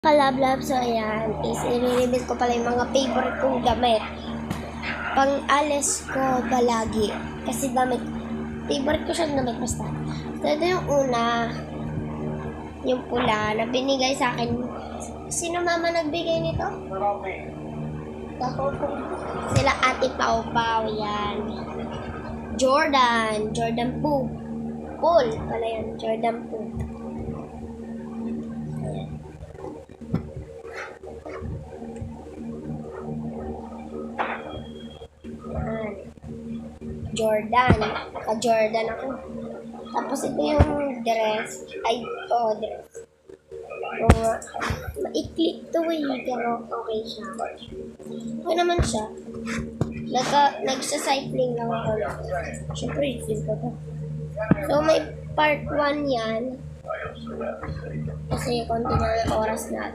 Kalablab, so ayan, is i-reveal ko pala yung mga favorite kong damit. Pang-alis ko palagi. Kasi damit, favorite ko siyang damit basta. So ito yung una, yung pula na binigay sa akin. Sino mama nagbigay nito? Sila Ate Pau Pau, yan. Jordan Poo. Paul pala yan, Jordan Poo. Jordan. Naka-Jordan ako. Tapos ito yung dress. Dress. Yung, maikli to pero okay siya. Okay naman siya. Nagsa-cycling lang ako. Siyempre, feel ko to. So, may part 1 yan. Kasi konti na yung oras na.